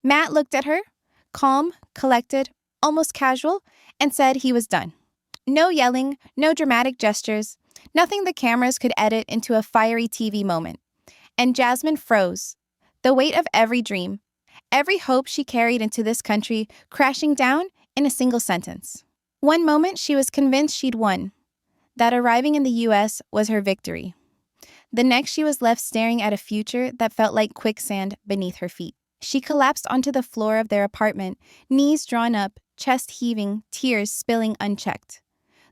Matt looked at her, calm, collected, almost casual, and said he was done. No yelling, no dramatic gestures, nothing the cameras could edit into a fiery TV moment. And Jasmine froze. The weight of every dream, every hope she carried into this country crashing down in a single sentence. One moment she was convinced she'd won, that arriving in the US was her victory. The next she was left staring at a future that felt like quicksand beneath her feet. She collapsed onto the floor of their apartment, knees drawn up, chest heaving, tears spilling unchecked.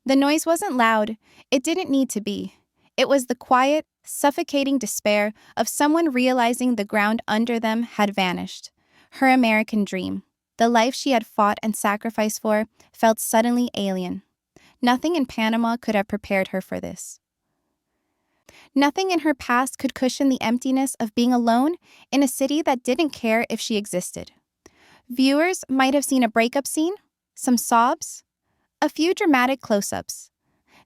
The noise wasn't loud. It didn't need to be. It was the quiet, suffocating despair of someone realizing the ground under them had vanished. Her American dream, the life she had fought and sacrificed for, felt suddenly alien. Nothing in Panama could have prepared her for this. Nothing in her past could cushion the emptiness of being alone in a city that didn't care if she existed. Viewers might have seen a breakup scene, some sobs, a few dramatic close-ups.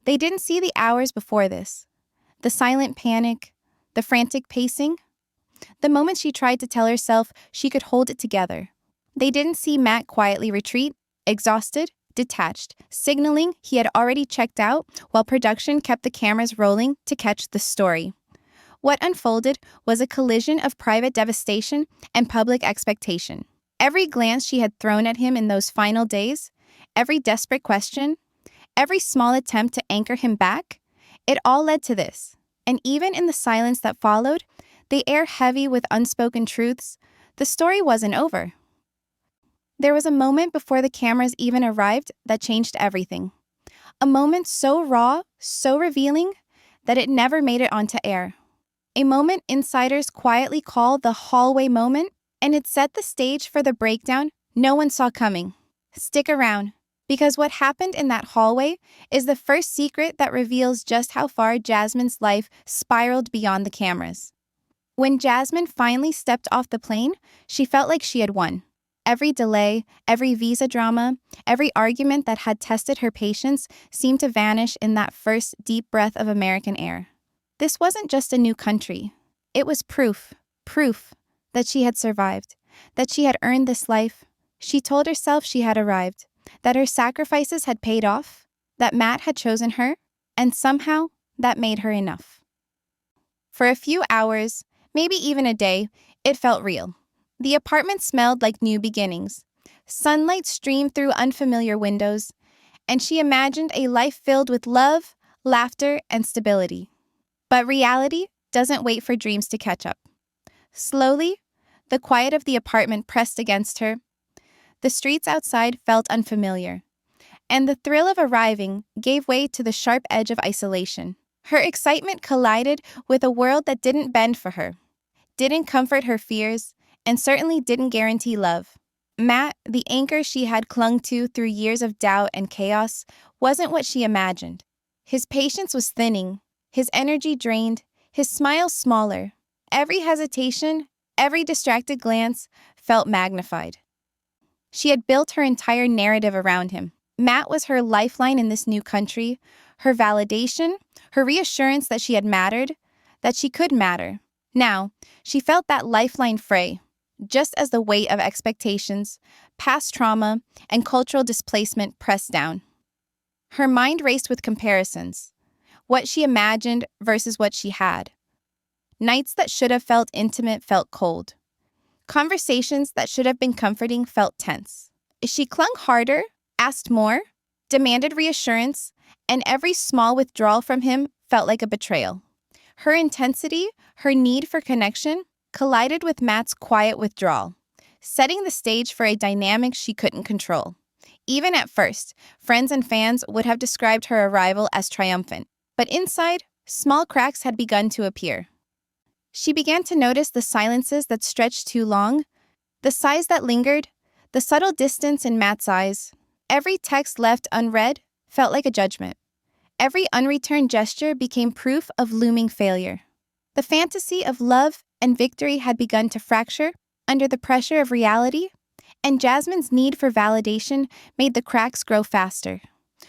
They didn't see the hours before this, the silent panic, the frantic pacing, the moment she tried to tell herself she could hold it together. They didn't see Matt quietly retreat, exhausted, detached, signaling he had already checked out while production kept the cameras rolling to catch the story. What unfolded was a collision of private devastation and public expectation. Every glance she had thrown at him in those final days, every desperate question, every small attempt to anchor him back, it all led to this. And even in the silence that followed, the air heavy with unspoken truths, the story wasn't over. There was a moment before the cameras even arrived that changed everything. A moment so raw, so revealing, that it never made it onto air. A moment insiders quietly call the hallway moment, and it set the stage for the breakdown no one saw coming. Stick around, because what happened in that hallway is the first secret that reveals just how far Jasmine's life spiraled beyond the cameras. When Jasmine finally stepped off the plane, she felt like she had won. Every delay, every visa drama, every argument that had tested her patience seemed to vanish in that first deep breath of American air. This wasn't just a new country. It was proof that she had survived, that she had earned this life. She told herself she had arrived, that her sacrifices had paid off, that Matt had chosen her, and somehow that made her enough. For a few hours, maybe even a day, it felt real. The apartment smelled like new beginnings. Sunlight streamed through unfamiliar windows, and she imagined a life filled with love, laughter, and stability. But reality doesn't wait for dreams to catch up. Slowly, the quiet of the apartment pressed against her. The streets outside felt unfamiliar, and the thrill of arriving gave way to the sharp edge of isolation. Her excitement collided with a world that didn't bend for her, didn't comfort her fears, and certainly didn't guarantee love. Matt, the anchor she had clung to through years of doubt and chaos, wasn't what she imagined. His patience was thinning, his energy drained, his smile smaller. Every hesitation, every distracted glance felt magnified. She had built her entire narrative around him. Matt was her lifeline in this new country, her validation, her reassurance that she had mattered, that she could matter. Now, she felt that lifeline fray, just as the weight of expectations, past trauma, and cultural displacement pressed down. Her mind raced with comparisons, what she imagined versus what she had. Nights that should have felt intimate felt cold. Conversations that should have been comforting felt tense. She clung harder, asked more, demanded reassurance, and every small withdrawal from him felt like a betrayal. Her intensity, her need for connection, collided with Matt's quiet withdrawal, setting the stage for a dynamic she couldn't control. Even at first, friends and fans would have described her arrival as triumphant, but inside, small cracks had begun to appear. She began to notice the silences that stretched too long, the sighs that lingered, the subtle distance in Matt's eyes. Every text left unread felt like a judgment. Every unreturned gesture became proof of looming failure. The fantasy of love and victory had begun to fracture under the pressure of reality, and Jasmine's need for validation made the cracks grow faster.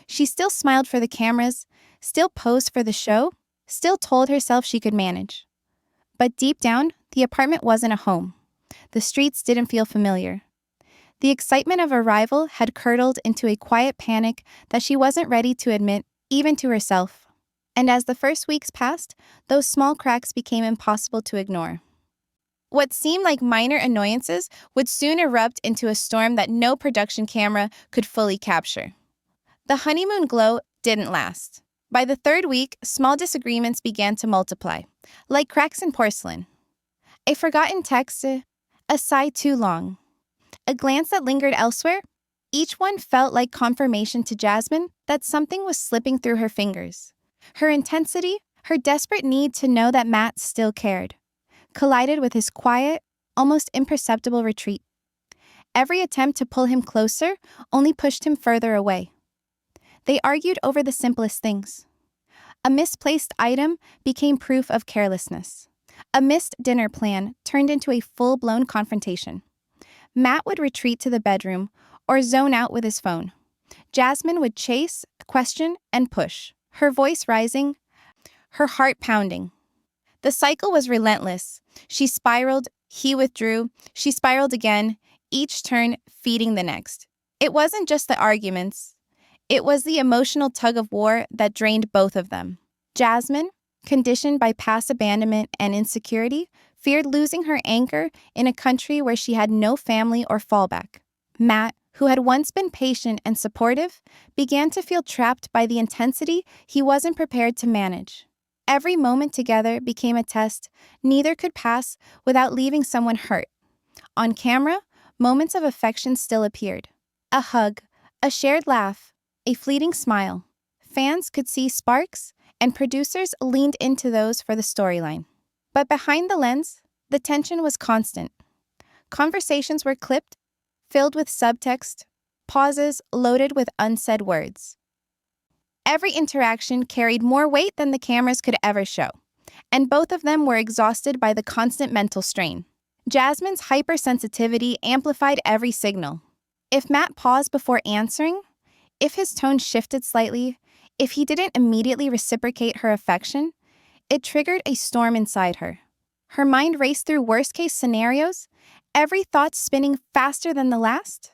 She still smiled for the cameras, still posed for the show, still told herself she could manage. But deep down, the apartment wasn't a home. The streets didn't feel familiar. The excitement of arrival had curdled into a quiet panic that she wasn't ready to admit, even to herself. And as the first weeks passed, those small cracks became impossible to ignore. What seemed like minor annoyances would soon erupt into a storm that no production camera could fully capture. The honeymoon glow didn't last. By the third week, small disagreements began to multiply, like cracks in porcelain. A forgotten text, a sigh too long, a glance that lingered elsewhere. Each one felt like confirmation to Jasmine that something was slipping through her fingers. Her intensity, her desperate need to know that Matt still cared, collided with his quiet, almost imperceptible retreat. Every attempt to pull him closer only pushed him further away. They argued over the simplest things. A misplaced item became proof of carelessness. A missed dinner plan turned into a full-blown confrontation. Matt would retreat to the bedroom or zone out with his phone. Jasmine would chase, question, and push, her voice rising, her heart pounding. The cycle was relentless. She spiraled, he withdrew, she spiraled again, each turn feeding the next. It wasn't just the arguments. It was the emotional tug-of-war that drained both of them. Jasmine, conditioned by past abandonment and insecurity, feared losing her anchor in a country where she had no family or fallback. Matt, who had once been patient and supportive, began to feel trapped by the intensity he wasn't prepared to manage. Every moment together became a test neither could pass without leaving someone hurt. On camera, moments of affection still appeared. A hug, a shared laugh, a fleeting smile. Fans could see sparks, and producers leaned into those for the storyline. But behind the lens, the tension was constant. Conversations were clipped, filled with subtext, pauses loaded with unsaid words. Every interaction carried more weight than the cameras could ever show, and both of them were exhausted by the constant mental strain. Jasmine's hypersensitivity amplified every signal. If Matt paused before answering, if his tone shifted slightly, if he didn't immediately reciprocate her affection, it triggered a storm inside her. Her mind raced through worst-case scenarios, every thought spinning faster than the last.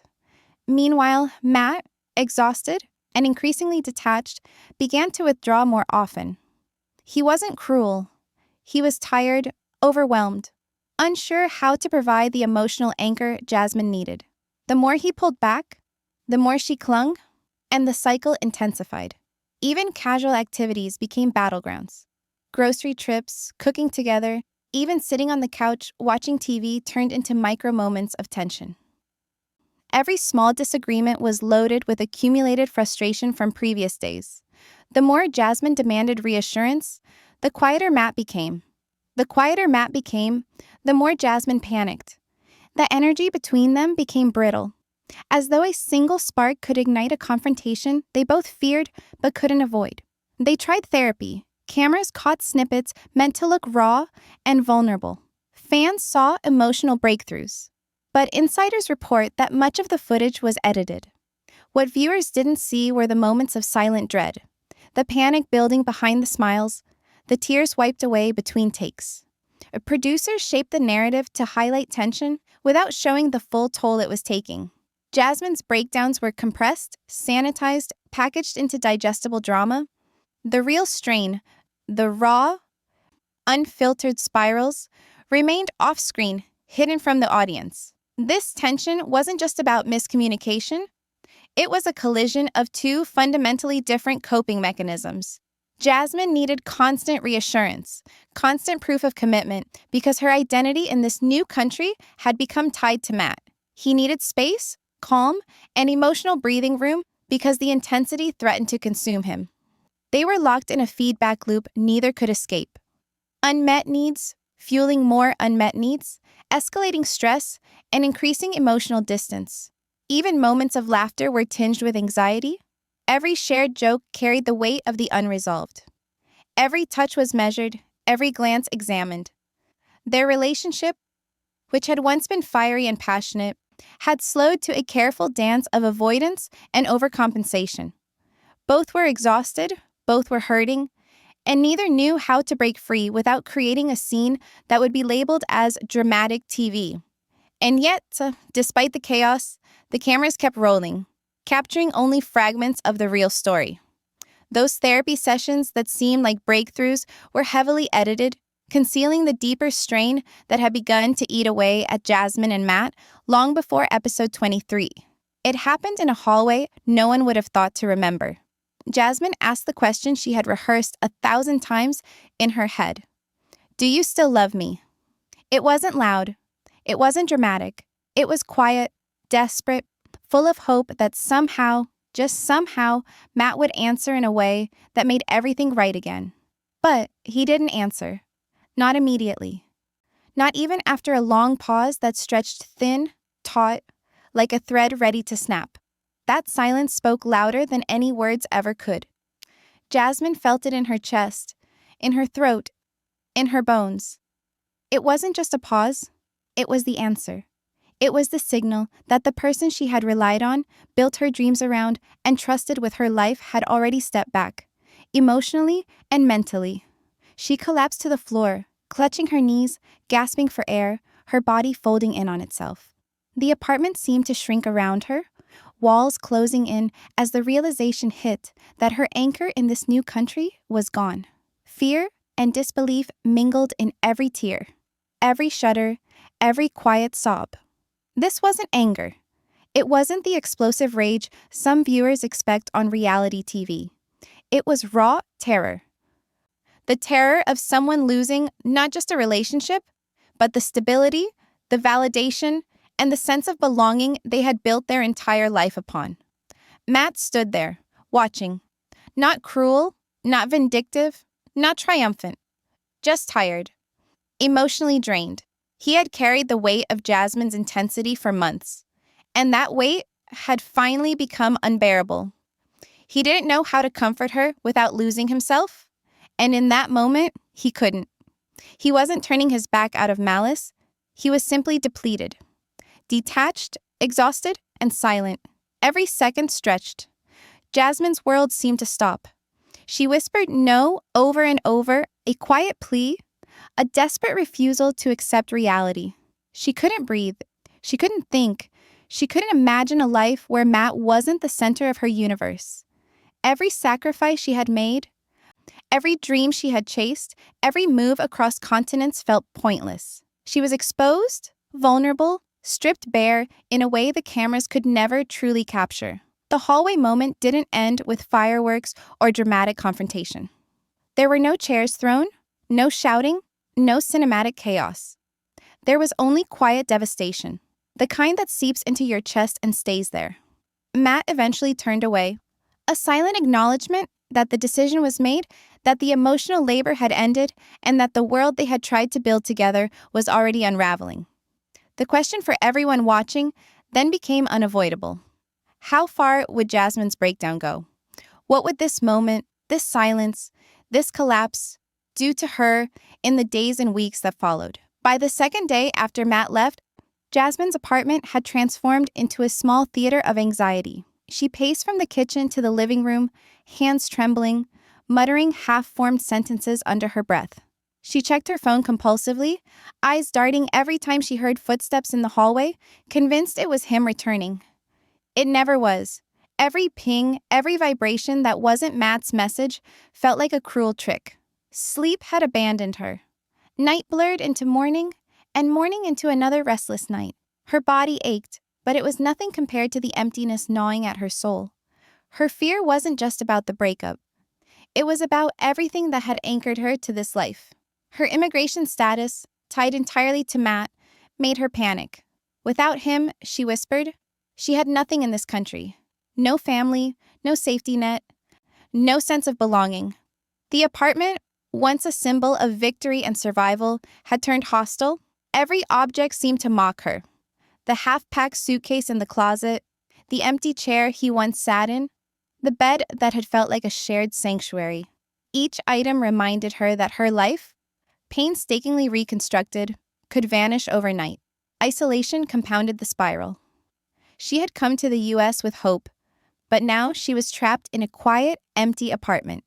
Meanwhile, Matt, exhausted and increasingly detached, began to withdraw more often. He wasn't cruel. He was tired, overwhelmed, unsure how to provide the emotional anchor Jasmine needed. The more he pulled back, the more she clung, and the cycle intensified. Even casual activities became battlegrounds. Grocery trips, cooking together, even sitting on the couch watching TV turned into micro moments of tension. Every small disagreement was loaded with accumulated frustration from previous days. The more Jasmine demanded reassurance, the quieter Matt became. The quieter Matt became, the more Jasmine panicked. The energy between them became brittle, as though a single spark could ignite a confrontation they both feared but couldn't avoid. They tried therapy. Cameras caught snippets meant to look raw and vulnerable. Fans saw emotional breakthroughs. But insiders report that much of the footage was edited. What viewers didn't see were the moments of silent dread, the panic building behind the smiles, the tears wiped away between takes. Producers shaped the narrative to highlight tension without showing the full toll it was taking. Jasmine's breakdowns were compressed, sanitized, packaged into digestible drama. The real strain, the raw, unfiltered spirals, remained off-screen, hidden from the audience. This tension wasn't just about miscommunication. It was a collision of two fundamentally different coping mechanisms. Jasmine needed constant reassurance, constant proof of commitment, because her identity in this new country had become tied to Matt. He needed space, calm, and emotional breathing room because the intensity threatened to consume him. They were locked in a feedback loop neither could escape. Unmet needs, fueling more unmet needs, escalating stress, and increasing emotional distance. Even moments of laughter were tinged with anxiety. Every shared joke carried the weight of the unresolved. Every touch was measured, every glance examined. Their relationship, which had once been fiery and passionate, had slowed to a careful dance of avoidance and overcompensation. Both were exhausted, both were hurting, and neither knew how to break free without creating a scene that would be labeled as dramatic TV. And yet, despite the chaos, the cameras kept rolling, capturing only fragments of the real story. Those therapy sessions that seemed like breakthroughs were heavily edited, concealing the deeper strain that had begun to eat away at Jasmine and Matt long before episode 23. It happened in a hallway no one would have thought to remember. Jasmine asked the question she had rehearsed 1,000 times in her head. Do you still love me? It wasn't loud. It wasn't dramatic. It was quiet, desperate, full of hope that somehow, just somehow, Matt would answer in a way that made everything right again. But he didn't answer. Not immediately. Not even after a long pause that stretched thin, taut, like a thread ready to snap. That silence spoke louder than any words ever could. Jasmine felt it in her chest, in her throat, in her bones. It wasn't just a pause. It was the answer. It was the signal that the person she had relied on, built her dreams around, and trusted with her life had already stepped back, emotionally and mentally. She collapsed to the floor, clutching her knees, gasping for air, her body folding in on itself. The apartment seemed to shrink around her, walls closing in as the realization hit that her anchor in this new country was gone. Fear and disbelief mingled in every tear, every shudder, every quiet sob. This wasn't anger. It wasn't the explosive rage some viewers expect on reality TV. It was raw terror. The terror of someone losing not just a relationship, but the stability, the validation, and the sense of belonging they had built their entire life upon. Matt stood there, watching. Not cruel, not vindictive, not triumphant. Just tired. Emotionally drained. He had carried the weight of Jasmine's intensity for months, and that weight had finally become unbearable. He didn't know how to comfort her without losing himself, and in that moment, he couldn't. He wasn't turning his back out of malice. He was simply depleted. Detached, exhausted, and silent. Every second stretched. Jasmine's world seemed to stop. She whispered no over and over, a quiet plea, a desperate refusal to accept reality. She couldn't breathe. She couldn't think. She couldn't imagine a life where Matt wasn't the center of her universe. Every sacrifice she had made, every dream she had chased, every move across continents felt pointless. She was exposed, vulnerable, stripped bare in a way the cameras could never truly capture. The hallway moment didn't end with fireworks or dramatic confrontation. There were no chairs thrown, no shouting, no cinematic chaos. There was only quiet devastation, the kind that seeps into your chest and stays there. Matt eventually turned away, a silent acknowledgement that the decision was made, that the emotional labor had ended, and that the world they had tried to build together was already unraveling. The question for everyone watching then became unavoidable. How far would Jasmine's breakdown go? What would this moment, this silence, this collapse do to her in the days and weeks that followed? By the second day after Matt left, Jasmine's apartment had transformed into a small theater of anxiety. She paced from the kitchen to the living room, hands trembling, muttering half-formed sentences under her breath. She checked her phone compulsively, eyes darting every time she heard footsteps in the hallway, convinced it was him returning. It never was. Every ping, every vibration that wasn't Matt's message felt like a cruel trick. Sleep had abandoned her. Night blurred into morning, and morning into another restless night. Her body ached, but it was nothing compared to the emptiness gnawing at her soul. Her fear wasn't just about the breakup. It was about everything that had anchored her to this life. Her immigration status, tied entirely to Matt, made her panic. Without him, she whispered, she had nothing in this country. No family, no safety net, no sense of belonging. The apartment, once a symbol of victory and survival, had turned hostile. Every object seemed to mock her. The half-packed suitcase in the closet, the empty chair he once sat in, the bed that had felt like a shared sanctuary. Each item reminded her that her life, painstakingly reconstructed, could vanish overnight. Isolation compounded the spiral. She had come to the U.S. with hope, but now she was trapped in a quiet, empty apartment.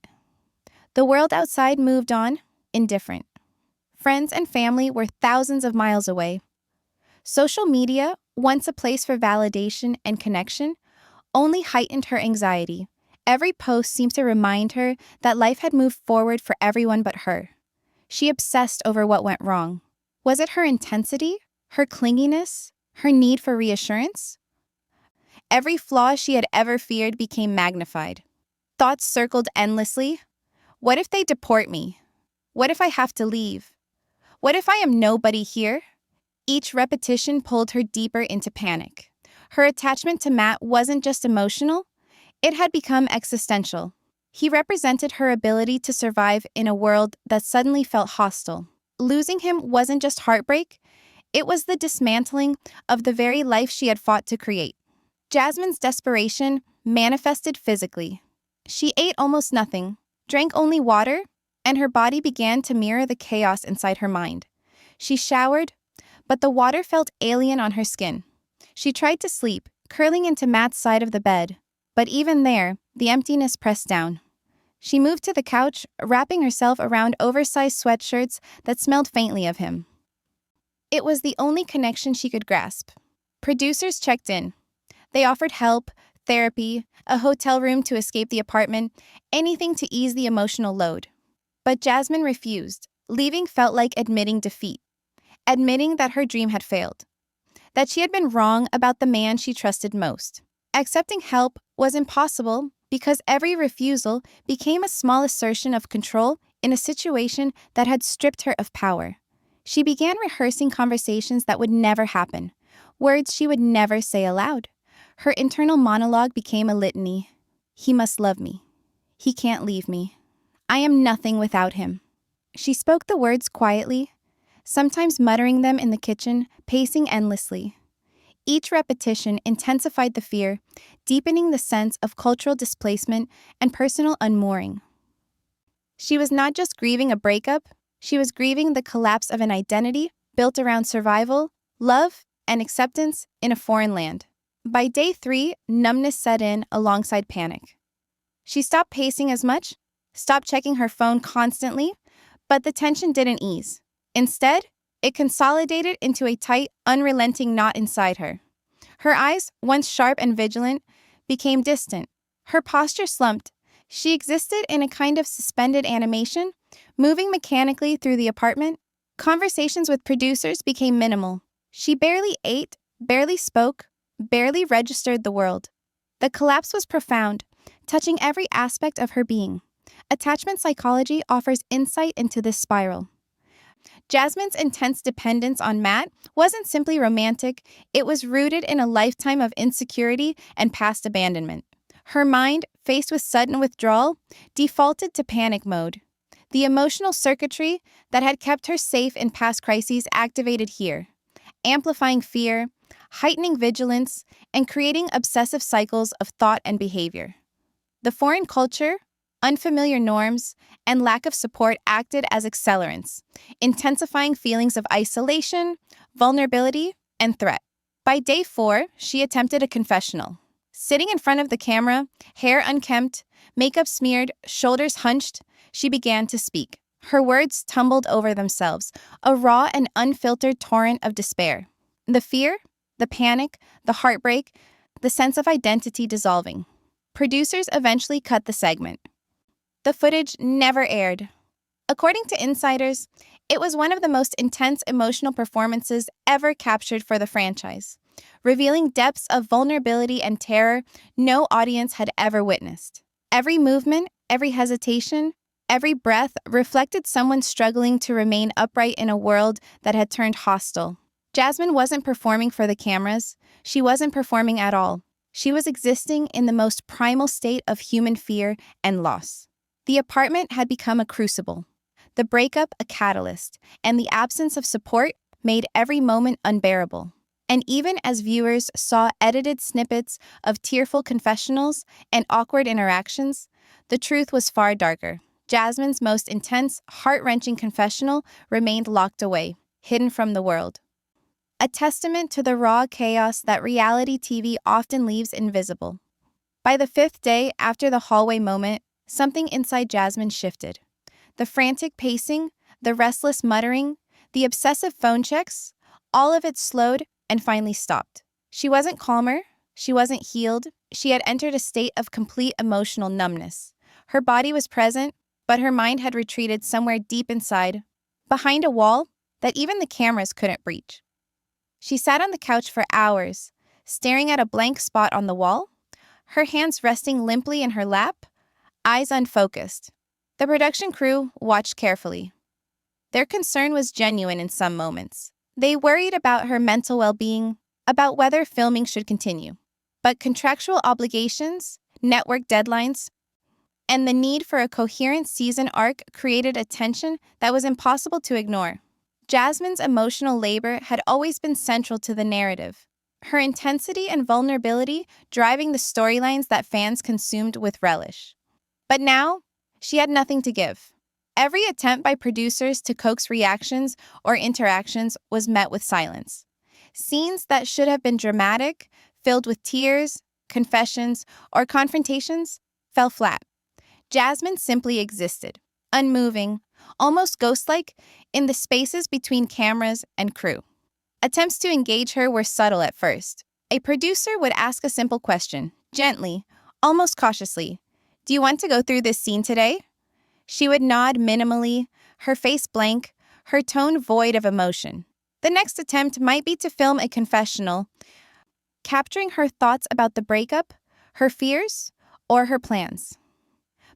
The world outside moved on, indifferent. Friends and family were thousands of miles away. Social media, once a place for validation and connection, only heightened her anxiety. Every post seemed to remind her that life had moved forward for everyone but her. She obsessed over what went wrong. Was it her intensity, her clinginess, her need for reassurance? Every flaw she had ever feared became magnified. Thoughts circled endlessly. What if they deport me? What if I have to leave? What if I am nobody here? Each repetition pulled her deeper into panic. Her attachment to Matt wasn't just emotional, it had become existential. He represented her ability to survive in a world that suddenly felt hostile. Losing him wasn't just heartbreak, it was the dismantling of the very life she had fought to create. Jasmine's desperation manifested physically. She ate almost nothing, drank only water, and her body began to mirror the chaos inside her mind. She showered, but the water felt alien on her skin. She tried to sleep, curling into Matt's side of the bed, but even there, the emptiness pressed down. She moved to the couch, wrapping herself around oversized sweatshirts that smelled faintly of him. It was the only connection she could grasp. Producers checked in. They offered help, therapy, a hotel room to escape the apartment, anything to ease the emotional load. But Jasmine refused. Leaving felt like admitting defeat, admitting that her dream had failed, that she had been wrong about the man she trusted most. Accepting help was impossible because every refusal became a small assertion of control in a situation that had stripped her of power. She began rehearsing conversations that would never happen, words she would never say aloud. Her internal monologue became a litany. He must love me. He can't leave me. I am nothing without him. She spoke the words quietly, sometimes muttering them in the kitchen, pacing endlessly. Each repetition intensified the fear, deepening the sense of cultural displacement and personal unmooring. She was not just grieving a breakup, she was grieving the collapse of an identity built around survival, love, and acceptance in a foreign land. By day 3, numbness set in alongside panic. She stopped pacing as much, stopped checking her phone constantly, but the tension didn't ease. Instead, it consolidated into a tight, unrelenting knot inside her. Her eyes, once sharp and vigilant, became distant. Her posture slumped. She existed in a kind of suspended animation, moving mechanically through the apartment. Conversations with producers became minimal. She barely ate, barely spoke, barely registered the world. The collapse was profound, touching every aspect of her being. Attachment psychology offers insight into this spiral. Jasmine's intense dependence on Matt wasn't simply romantic, it was rooted in a lifetime of insecurity and past abandonment. Her mind, faced with sudden withdrawal, defaulted to panic mode. The emotional circuitry that had kept her safe in past crises activated here, amplifying fear, heightening vigilance, and creating obsessive cycles of thought and behavior. The foreign culture, unfamiliar norms, and lack of support acted as accelerants, intensifying feelings of isolation, vulnerability, and threat. By day 4, she attempted a confessional. Sitting in front of the camera, hair unkempt, makeup smeared, shoulders hunched, she began to speak. Her words tumbled over themselves, a raw and unfiltered torrent of despair. The fear, the panic, the heartbreak, the sense of identity dissolving. Producers eventually cut the segment. The footage never aired. According to insiders, it was one of the most intense emotional performances ever captured for the franchise, revealing depths of vulnerability and terror no audience had ever witnessed. Every movement, every hesitation, every breath reflected someone struggling to remain upright in a world that had turned hostile. Jasmine wasn't performing for the cameras. She wasn't performing at all. She was existing in the most primal state of human fear and loss. The apartment had become a crucible, the breakup a catalyst, and the absence of support made every moment unbearable. And even as viewers saw edited snippets of tearful confessionals and awkward interactions, the truth was far darker. Jasmine's most intense, heart-wrenching confessional remained locked away, hidden from the world. A testament to the raw chaos that reality TV often leaves invisible. By the 5th day after the hallway moment, something inside Jasmine shifted. The frantic pacing, the restless muttering, the obsessive phone checks, All of it slowed and finally stopped. She wasn't calmer, she wasn't healed, she had entered a state of complete emotional numbness. Her body was present, but her mind had retreated somewhere deep inside, behind a wall that even the cameras couldn't reach. She sat on the couch for hours, staring at a blank spot on the wall, her hands resting limply in her lap, eyes unfocused. The production crew watched carefully. Their concern was genuine in some moments. They worried about her mental well-being, about whether filming should continue. But contractual obligations, network deadlines, and the need for a coherent season arc created a tension that was impossible to ignore. Jasmine's emotional labor had always been central to the narrative, her intensity and vulnerability driving the storylines that fans consumed with relish. But now, she had nothing to give. Every attempt by producers to coax reactions or interactions was met with silence. Scenes that should have been dramatic, filled with tears, confessions, or confrontations, fell flat. Jasmine simply existed, unmoving, almost ghost-like, in the spaces between cameras and crew. Attempts to engage her were subtle at first. A producer would ask a simple question, gently, almost cautiously. "Do you want to go through this scene today?" She would nod minimally, her face blank, her tone void of emotion. The next attempt might be to film a confessional, capturing her thoughts about the breakup, her fears, or her plans.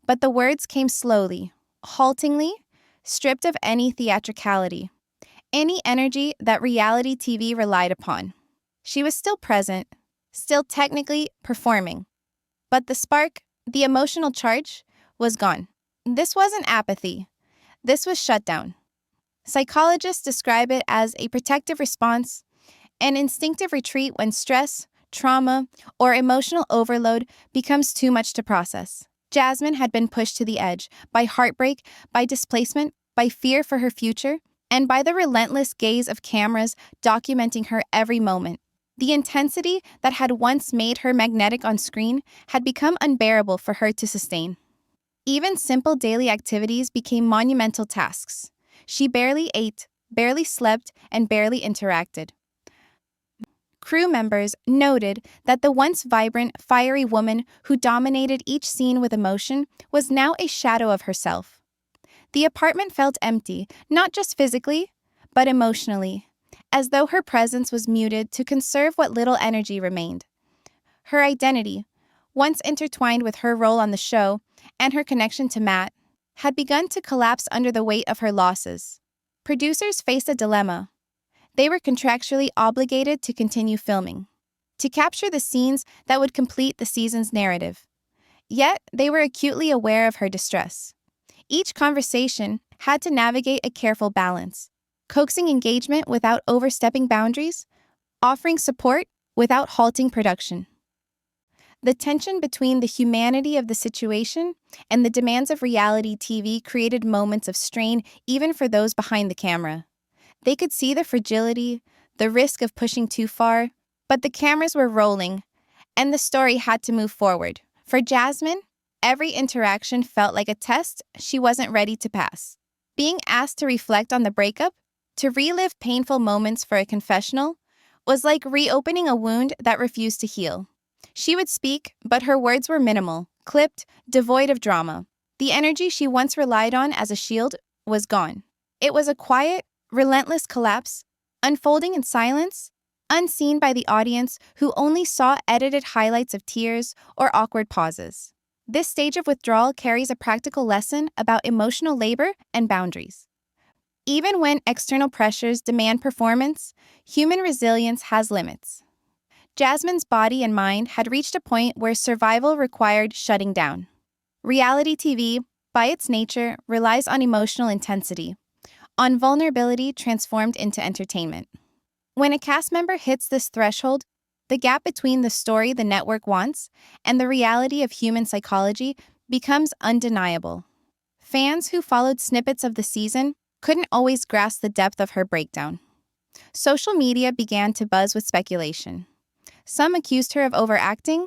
But the words came slowly, haltingly, stripped of any theatricality, any energy that reality TV relied upon. She was still present, still technically performing. But the spark, the emotional charge, was gone. This wasn't apathy. This was shutdown. Psychologists describe it as a protective response, an instinctive retreat when stress, trauma, or emotional overload becomes too much to process. Jasmine had been pushed to the edge by heartbreak, by displacement, by fear for her future, and by the relentless gaze of cameras documenting her every moment. The intensity that had once made her magnetic on screen had become unbearable for her to sustain. Even simple daily activities became monumental tasks. She barely ate, barely slept, and barely interacted. Crew members noted that the once vibrant, fiery woman who dominated each scene with emotion was now a shadow of herself. The apartment felt empty, not just physically, but emotionally, as though her presence was muted to conserve what little energy remained. Her identity, once intertwined with her role on the show and her connection to Matt, had begun to collapse under the weight of her losses. Producers faced a dilemma. They were contractually obligated to continue filming, to capture the scenes that would complete the season's narrative. Yet, they were acutely aware of her distress. Each conversation had to navigate a careful balance, coaxing engagement without overstepping boundaries, offering support without halting production. The tension between the humanity of the situation and the demands of reality TV created moments of strain even for those behind the camera. They could see the fragility, the risk of pushing too far, but the cameras were rolling, and the story had to move forward. For Jasmine, every interaction felt like a test she wasn't ready to pass. Being asked to reflect on the breakup, to relive painful moments for a confessional, was like reopening a wound that refused to heal. She would speak, but her words were minimal, clipped, devoid of drama. The energy she once relied on as a shield was gone. It was a quiet, relentless collapse, unfolding in silence, unseen by the audience who only saw edited highlights of tears or awkward pauses. This stage of withdrawal carries a practical lesson about emotional labor and boundaries. Even when external pressures demand performance, human resilience has limits. Jasmine's body and mind had reached a point where survival required shutting down. Reality TV, by its nature, relies on emotional intensity, on vulnerability transformed into entertainment. When a cast member hits this threshold, the gap between the story the network wants and the reality of human psychology becomes undeniable. Fans who followed snippets of the season couldn't always grasp the depth of her breakdown. Social media began to buzz with speculation. Some accused her of overacting,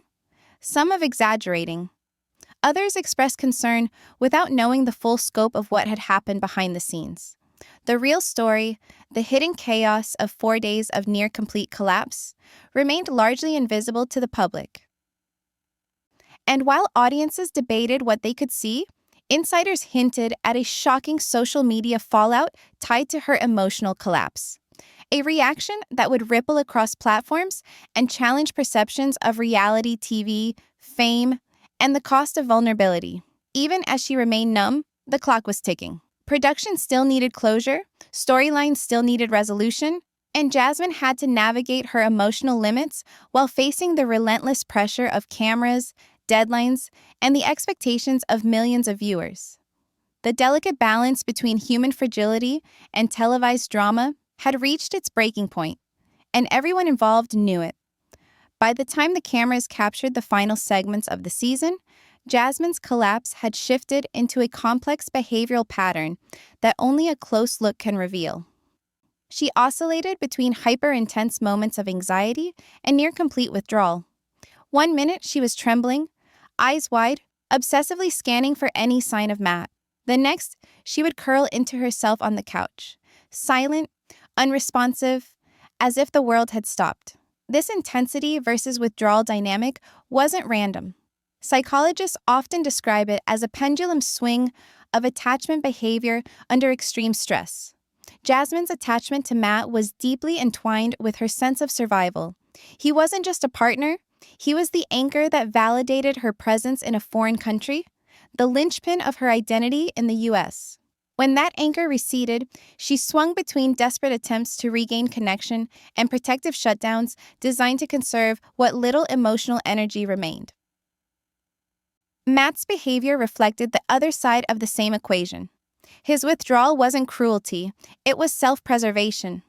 some of exaggerating. Others expressed concern without knowing the full scope of what had happened behind the scenes. The real story, the hidden chaos of 4 days of near-complete collapse, remained largely invisible to the public. And while audiences debated what they could see, insiders hinted at a shocking social media fallout tied to her emotional collapse. A reaction that would ripple across platforms and challenge perceptions of reality TV, fame, and the cost of vulnerability. Even as she remained numb, the clock was ticking. Production still needed closure, storylines still needed resolution, and Jasmine had to navigate her emotional limits while facing the relentless pressure of cameras, deadlines, and the expectations of millions of viewers. The delicate balance between human fragility and televised drama had reached its breaking point, and everyone involved knew it. By the time the cameras captured the final segments of the season, Jasmine's collapse had shifted into a complex behavioral pattern that only a close look can reveal. She oscillated between hyper-intense moments of anxiety and near-complete withdrawal. One minute she was trembling, eyes wide, obsessively scanning for any sign of Matt. The next, she would curl into herself on the couch, silent, unresponsive, as if the world had stopped. This intensity versus withdrawal dynamic wasn't random. Psychologists often describe it as a pendulum swing of attachment behavior under extreme stress. Jasmine's attachment to Matt was deeply entwined with her sense of survival. He wasn't just a partner, he was the anchor that validated her presence in a foreign country, the linchpin of her identity in the U.S. When that anchor receded, she swung between desperate attempts to regain connection and protective shutdowns designed to conserve what little emotional energy remained. Matt's behavior reflected the other side of the same equation. His withdrawal wasn't cruelty, it was self-preservation.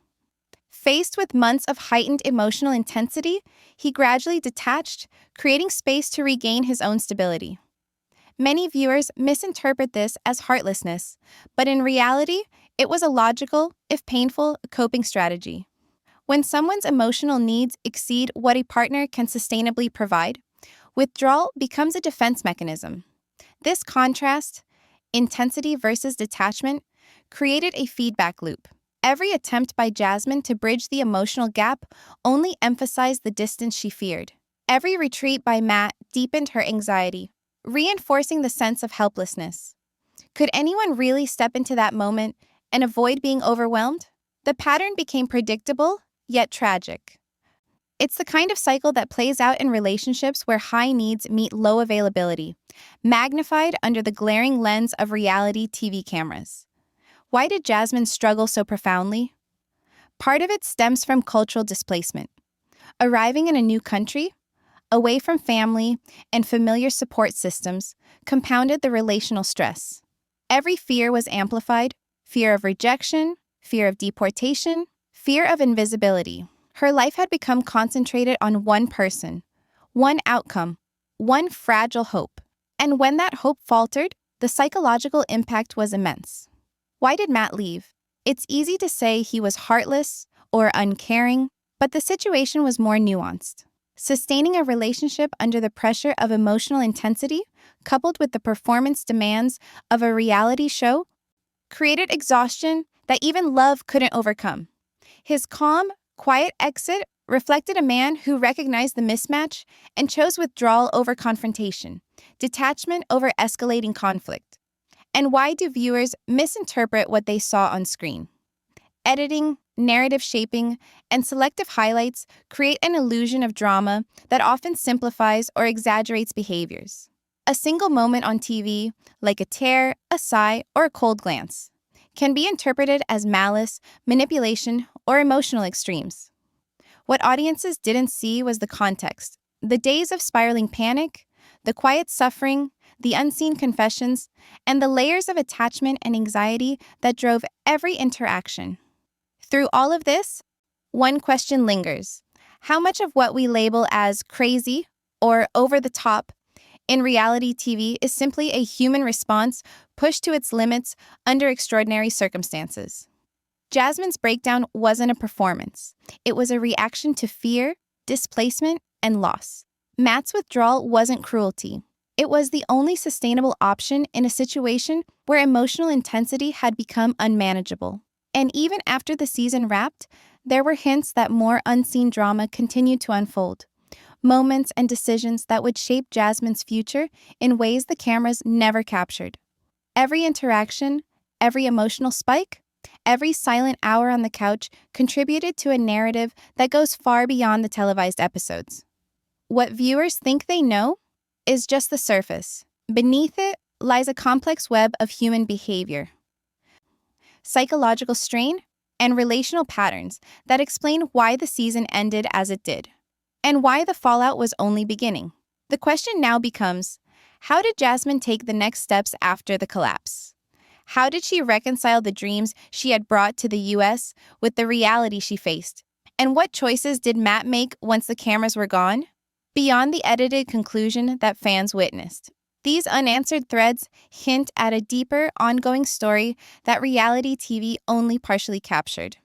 Faced with months of heightened emotional intensity, he gradually detached, creating space to regain his own stability. Many viewers misinterpret this as heartlessness, but in reality, it was a logical, if painful, coping strategy. When someone's emotional needs exceed what a partner can sustainably provide, withdrawal becomes a defense mechanism. This contrast, intensity versus detachment, created a feedback loop. Every attempt by Jasmine to bridge the emotional gap only emphasized the distance she feared. Every retreat by Matt deepened her anxiety, reinforcing the sense of helplessness. Could anyone really step into that moment and avoid being overwhelmed? The pattern became predictable, yet tragic. It's the kind of cycle that plays out in relationships where high needs meet low availability, magnified under the glaring lens of reality TV cameras. Why did Jasmine struggle so profoundly? Part of it stems from cultural displacement. Arriving in a new country, away from family and familiar support systems, compounded the relational stress. Every fear was amplified: fear of rejection, fear of deportation, fear of invisibility. Her life had become concentrated on one person, one outcome, one fragile hope. And when that hope faltered, the psychological impact was immense. Why did Matt leave? It's easy to say he was heartless or uncaring, but the situation was more nuanced. Sustaining a relationship under the pressure of emotional intensity, coupled with the performance demands of a reality show, created exhaustion that even love couldn't overcome. His calm, quiet exit reflected a man who recognized the mismatch and chose withdrawal over confrontation, detachment over escalating conflict. And why do viewers misinterpret what they saw on screen? Editing, narrative shaping, and selective highlights create an illusion of drama that often simplifies or exaggerates behaviors. A single moment on TV, like a tear, a sigh, or a cold glance, can be interpreted as malice, manipulation, or emotional extremes. What audiences didn't see was the context, the days of spiraling panic, the quiet suffering, the unseen confessions, and the layers of attachment and anxiety that drove every interaction. Through all of this, one question lingers: how much of what we label as crazy or over the top in reality TV is simply a human response pushed to its limits under extraordinary circumstances? Jasmine's breakdown wasn't a performance. It was a reaction to fear, displacement, and loss. Matt's withdrawal wasn't cruelty. It was the only sustainable option in a situation where emotional intensity had become unmanageable. And even after the season wrapped, there were hints that more unseen drama continued to unfold. Moments and decisions that would shape Jasmine's future in ways the cameras never captured. Every interaction, every emotional spike, every silent hour on the couch contributed to a narrative that goes far beyond the televised episodes. What viewers think they know is just the surface. Beneath it lies a complex web of human behavior, psychological strain, and relational patterns that explain why the season ended as it did, and why the fallout was only beginning. The question now becomes, how did Jasmine take the next steps after the collapse? How did she reconcile the dreams she had brought to the US with the reality she faced? And what choices did Matt make once the cameras were gone? Beyond the edited conclusion that fans witnessed, these unanswered threads hint at a deeper, ongoing story that reality TV only partially captured.